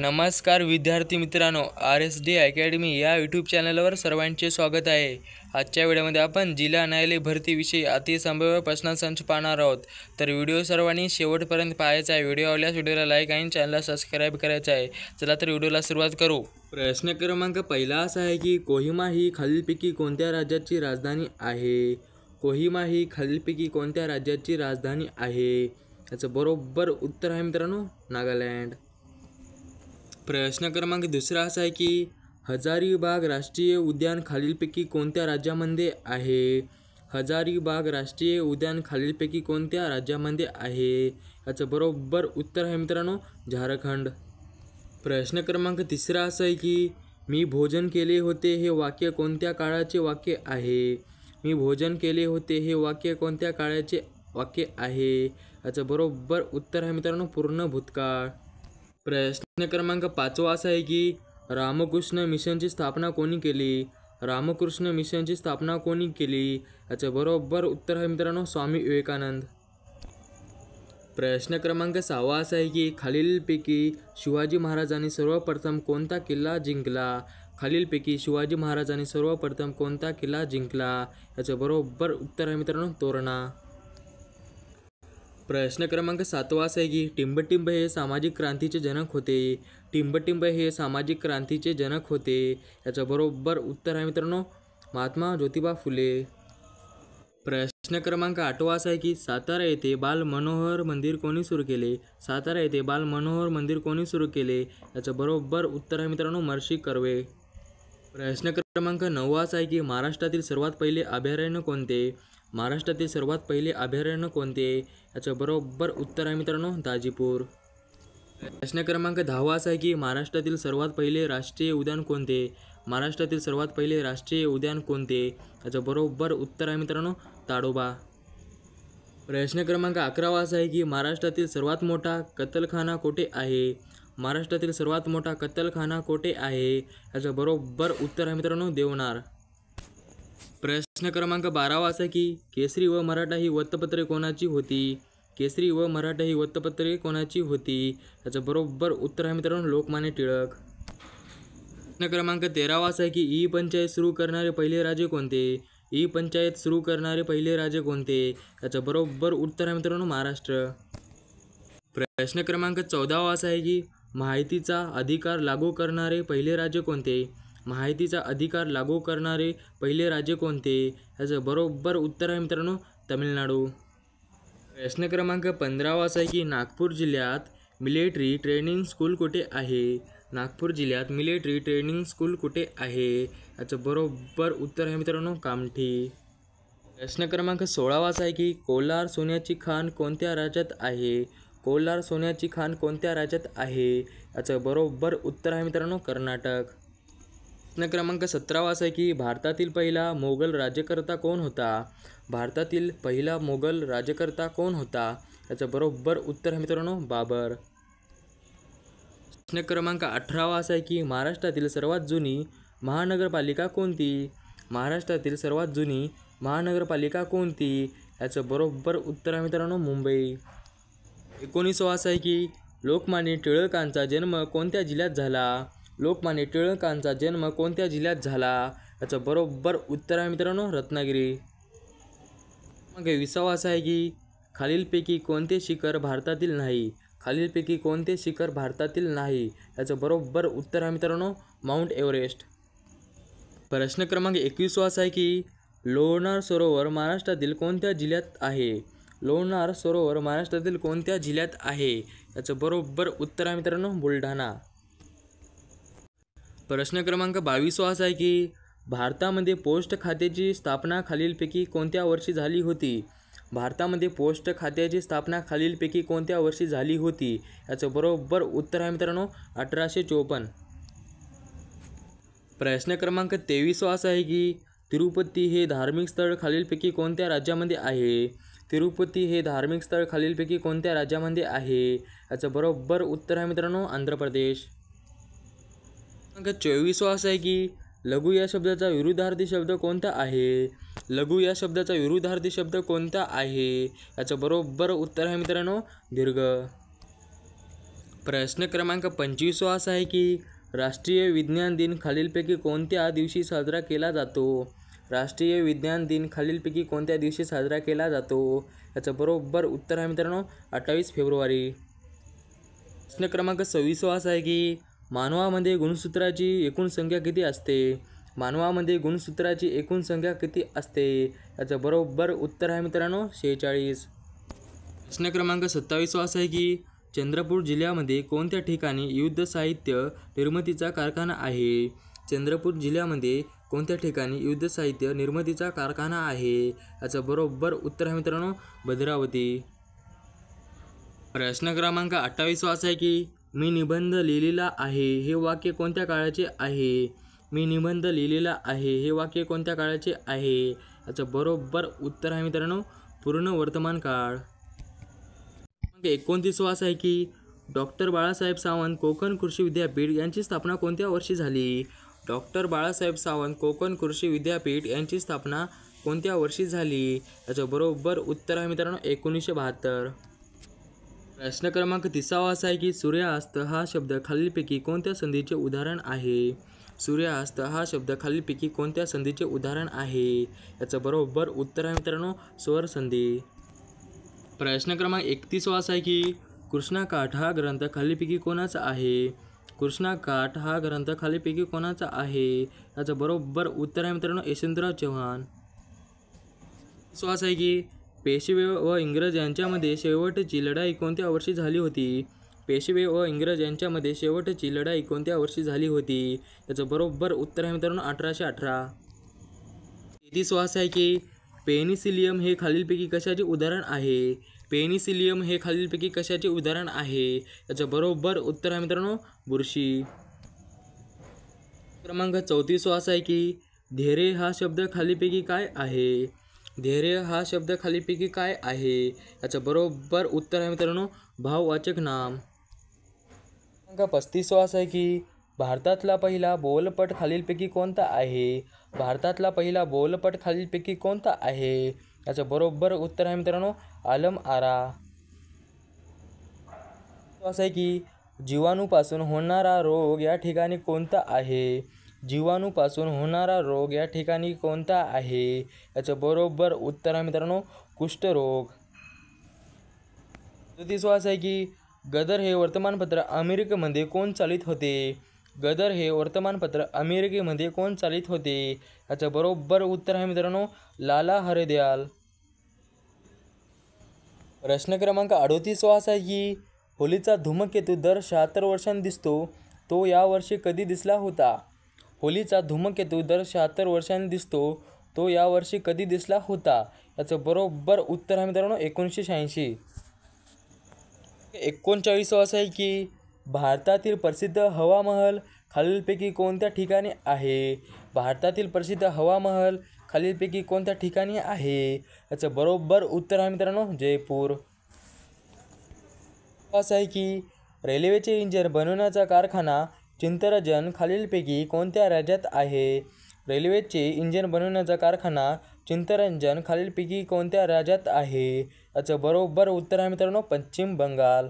नमस्कार विद्यार्थी मित्रांनो, RSD अकॅडमी या यूट्यूब चॅनलवर सर्वांचे स्वागत आहे। आजच्या व्हिडिओमध्ये आपण जिल्हा न्यायालय भरतीविषयी अतिसंभाव्य प्रश्नसंच पाहणार आहोत। तर व्हिडिओ सर्वांनी शेवटपर्यंत पाहायचा आहे। व्हिडिओ आवडल्यास व्हिडिओला लाईक आणि चॅनलला सबस्क्राईब करायचं आहे। चला तर व्हिडिओला सुरुवात करू। प्रश्न क्रमांक पहिला असा आहे की कोहिमा ही खालीलपैकी कोणत्या राज्याची राजधानी आहे? कोहिमा ही खालीलपैकी कोणत्या राज्याची राजधानी आहे? याचं बरोबर उत्तर आहे मित्रांनो नागालँड। प्रश्न क्रमांक दुसरा असा आहे की हजारीबाग राष्ट्रीय उद्यान खालीलपैकी कोणत्या राज्यामध्ये आहे? हजारीबाग राष्ट्रीय उद्यान खालीलपैकी कोणत्या राज्यामध्ये आहे? याचं बरोबर उत्तर आहे मित्रांनो झारखंड। प्रश्न क्रमांक तिसरा असा आहे की मी भोजन केले होते हे वाक्य कोणत्या काळाचे वाक्य आहे? मी भोजन केले होते हे वाक्य कोणत्या काळाचे वाक्य आहे? याचं बरोबर उत्तर आहे मित्रांनो पूर्ण भूतकाळ। प्रश्न क्रमांक पाचवा असा आहे की रामकृष्ण मिशनची स्थापना कोणी केली? रामकृष्ण मिशनची स्थापना कोणी केली? याचं बरोबर उत्तर आहे मित्रांनो स्वामी विवेकानंद। प्रश्न क्रमांक सहावा असा आहे की खालीलपैकी शिवाजी महाराजांनी सर्वप्रथम कोणता किल्ला जिंकला? खालीलपैकी शिवाजी महाराजांनी सर्वप्रथम कोणता किल्ला जिंकला? याचं बरोबर उत्तर आहे मित्रांनो तोरणा। प्रश्न क्रमांक सातवा असा आहे की टिंबटिंब हे सामाजिक क्रांतीचे जनक होते। टिंबटिंब हे सामाजिक क्रांतीचे जनक होते। याचं बरोबर उत्तर आहे मित्रांनो महात्मा ज्योतिबा फुले। प्रश्न क्रमांक आठवा असा आहे की सातारा येथे बाल मनोहर मंदिर कोणी सुरू केले? सातारा येथे बाल मनोहर मंदिर कोणी सुरू केले? याचं बरोबर उत्तर आहे मित्रांनो महर्षी कर्वे। प्रश्न क्रमांक नववा असा आहे की महाराष्ट्रातील सर्वात पहिले अभयारण्य कोणते? महाराष्ट्रातील सर्वात पहिले अभयारण्य कोणते? याचं बरोबर उत्तर आहे मित्रांनो दाजीपूर। प्रश्न क्रमांक दहावा असा आहे की महाराष्ट्रातील सर्वात पहिले राष्ट्रीय उद्यान कोणते? महाराष्ट्रातील सर्वात पहिले राष्ट्रीय उद्यान कोणते? याचं बरोबर उत्तर आहे मित्रांनो ताडोबा। प्रश्न क्रमांक 11वा असा आहे की महाराष्ट्रातील सर्वात मोठा कत्तलखाना कोठे आहे? महाराष्ट्रातील सर्वात मोठा कत्तलखाना कोठे आहे? याचं बरोबर उत्तर आहे मित्रांनो देवनार। प्रश्न क्रमांक 12वा असा की केसरी व मराठा ही वृत्तपत्रे कोणाची होती? केसरी व मराठा ही वृत्तपत्रे कोणाची होती? याचं बरोबर उत्तर आहे मित्रांनो लोकमान्य टिळक। प्रश्न क्रमांक 13वा असा आहे की ई पंचायत सुरू करणारे पहिले राजे कोणते? ई पंचायत सुरू करणारे पहिले राजे कोणते? याचं बरोबर उत्तर आहे मित्रांनो महाराष्ट्र। प्रश्न क्रमांक 14वा असा आहे की माहितीचा अधिकार लागू करणारे पहिले राज्य कोणते? माहितीचा अधिकार लागू करणारे पहिले राज्य कोणते? याचं बरोबर उत्तर आहे मित्रांनो तमिळनाडू। प्रश्न क्रमांक 15वा असा आहे की नागपूर जिल्ह्यात मिलिटरी ट्रेनिंग स्कूल कुठे आहे? नागपूर जिल्ह्यात मिलिटरी ट्रेनिंग स्कूल कुठे आहे? याचं बरोबर उत्तर आहे मित्रांनो कामठी। प्रश्न क्रमांक 16वा असा आहे की कोलार सोन्याची खाण कोणत्या राज्यात आहे? कोलार सोन्याची खाण कोणत्या राज्यात आहे? याचं बरोबर उत्तर आहे मित्रांनो कर्नाटक। प्रश्न क्रमांक 17वा असा आहे की भारतातील पहिला मोगल राज्यकर्ता कोण होता? भारतातील पहिला मोगल राज्यकर्ता कोण होता? याचं बरोबर उत्तर आहे मित्रांनो बाबर। प्रश्न क्रमांक 18वा असा आहे की महाराष्ट्रातील सर्वात जुनी महानगरपालिका कोणती? महाराष्ट्रातील सर्वात जुनी महानगरपालिका कोणती? याचं बरोबर उत्तर आहे मित्रांनो मुंबई। 19वा असा आहे की लोकमान्य टिळकांचा जन्म कोणत्या जिल्ह्यात झाला? लोकमान्य टिळकांचा जन्म कोणत्या जिल्ह्यात झाला? याचं बरोबर उत्तर आहे मित्रांनो रत्नागिरी। 20वा असा आहे की खालीलपैकी कोणते शिखर भारतातील नाही? खालीलपैकी कोणते शिखर भारतातील नाही? याचं बरोबर उत्तर आहे मित्रांनो माउंट एव्हरेस्ट। प्रश्न क्रमांक 21वा असा आहे की लोणार सरोवर महाराष्ट्रातील कोणत्या जिल्ह्यात आहे? लोणार सरोवर महाराष्ट्रातील कोणत्या जिल्ह्यात आहे? याचं बरोबर उत्तर आहे मित्रांनो बुलढाणा। प्रश्न क्रमांक 22वा असा आहे की भारतामध्ये पोस्ट खात्याची स्थापना खालीलपैकी कोणत्या वर्षी झाली होती? भारतामध्ये पोस्ट खात्याची स्थापना खालीलपैकी कोणत्या वर्षी झाली होती? याचं बरोबर उत्तर आहे मित्रांनो 1854। प्रश्न क्रमांक 23वा असा आहे की तिरुपती हे धार्मिक स्थळ खालीलपैकी कोणत्या राज्यामध्ये आहे? तिरुपती हे धार्मिक स्थळ खालीलपैकी कोणत्या राज्यामध्ये आहे? याचं बरोबर उत्तर आहे मित्रांनो आंध्र प्रदेश। 24वा असा आहे की लघु या शब्दाचा विरुद्धार्थी शब्द कोणता आहे? लघु या शब्दाचा विरुद्धार्थी शब्द कोणता आहे? याचं बरोबर उत्तर आहे मित्रांनो दीर्घ। प्रश्न क्रमांक 25 असा आहे की राष्ट्रीय विज्ञान दिन खालीलपैकी कोणत्या दिवशी साजरा केला जातो? राष्ट्रीय विज्ञान दिन खालीलपैकी कोणत्या दिवशी साजरा केला जातो? याचं बरोबर उत्तर आहे मित्रांनो 28 फेब्रुवारी. प्रश्न क्रमांक 26 असा आहे की मानवामध्ये गुणसूत्राची एकूण संख्या किती असते? मानवामध्ये गुणसूत्राची एकूण संख्या किती असते? याचं बरोबर उत्तर आहे मित्रांनो 46. प्रश्न क्रमांक 27 असा आहे की चंद्रपूर जिल्ह्यामध्ये कोणत्या ठिकाणी युद्ध साहित्य निर्मितीचा कारखाना आहे? चंद्रपूर जिल्ह्यामध्ये कोणत्या ठिकाणी युद्ध साहित्य निर्मितीचा कारखाना आहे? याचं बरोबर उत्तर आहे मित्रांनो भद्रावती. प्रश्न क्रमांक 28 असा आहे की मी निबंध लिहिलेला आहे हे वाक्य कोणत्या काळाचे आहे? मी निबंध लिहिलेला आहे हे वाक्य कोणत्या काळाचे आहे? याचं बरोबर उत्तर आहे मित्रांनो पूर्ण वर्तमान काळ. 29 असा आहे की डॉक्टर बाळासाहेब सावंत कोकण कृषी विद्यापीठ यांची स्थापना कोणत्या वर्षी झाली? डॉक्टर बाळासाहेब सावंत कोकण कृषी विद्यापीठ यांची स्थापना कोणत्या वर्षी झाली? याचं बरोबर उत्तर आहे मित्रांनो 1972. प्रश्न क्रमांक 30 असा आहे की सूर्यास्त हा शब्द खालीलपैकी कोणत्या संधीचे उदाहरण आहे? सूर्यास्त हा शब्द खालीलपैकी कोणत्या संधीचे उदाहरण आहे? याचं बरोबर उत्तर आहे मित्रांनो स्वर संधी. प्रश्न क्रमांक 31 असा आहे की कृष्णाकाठ हा ग्रंथ खालीलपैकी कोणाचा आहे? कृष्णाकाठ हा ग्रंथ खालीलपैकी कोणाचा आहे? याचं बरोबर उत्तर आहे मित्रांनो यशवंतराव चव्हाण. असं आहे की पेशवे व इंग्रज यांच्यामध्ये शेवटची लढाई कोणत्या वर्षी झाली होती? पेशवे व इंग्रज यांच्यामध्ये शेवटची लढाई कोणत्या वर्षी झाली होती? याचं बरोबर उत्तर आहे मित्रांनो 1818. 33 आहे की पेनिसिलियम हे खालीलपैकी कशाचे उदाहरण आहे? पेनिसिलियम हे खालीलपैकी कशाचे उदाहरण आहे? याचं बरोबर उत्तर आहे मित्रांनो बुरशी. क्रमांक 34 असा आहे की धैर्य हा शब्द खालीलपैकी काय आहे? धैर्य हा शब्द खालीलपैकी काय आहे? याचं बरोबर उत्तर आहे मित्रांनो भाववाचक नाम. क्रमांक 35 असा आहे की भारतातला पहिला बोलपट खालीलपैकी कोणता आहे? भारतातला पहिला बोलपट खालीलपैकी कोणता आहे? याचं बरोबर उत्तर आहे मित्रांनो आलम आरा. असं आहे की जीवाणूपासून होणारा रोग या ठिकाणी कोणता आहे? जीवाणूपासून होणारा रोग या ठिकाणी कोणता आहे? याचं बरोबर उत्तर आहे मित्रांनो कुष्ठरोग. 37 असं आहे की गदर हे वर्तमानपत्र अमेरिकेमध्ये कोण चालित होते? गदर हे वर्तमानपत्र अमेरिकेमध्ये कोण चालित होते? याचं बरोबर उत्तर आहे मित्रांनो लाला हरदयाल. प्रश्न क्रमांक 38 असा आहे की होलीचा धूमकेतू दर 76 वर्षांनी दिसतो तो यावर्षी कधी दिसला होता? होलीचा धूमकेतू दर 76 वर्षांनी दिसतो तो यावर्षी कधी दिसला होता? याचं बरोबर उत्तर आहे मित्रांनो 1986. 39 असं आहे की भारतातील प्रसिद्ध हवामहल खालीलपैकी कोणत्या ठिकाणी आहे? भारतातील प्रसिद्ध हवामहल खालीलपैकी कोणत्या ठिकाणी आहे? याचं बरोबर उत्तर आहे मित्रांनो जयपूर. असं आहे की रेल्वेचे इंजिन बनवण्याचा कारखाना चित्तरंजन खालीलपैकी कोणत्या राज्यात आहे? रेल्वेचे इंजिन बनवण्याचा कारखाना चित्तरंजन खालीलपैकी कोणत्या राज्यात आहे? याचं बरोबर उत्तर आहे मित्रांनो पश्चिम बंगाल.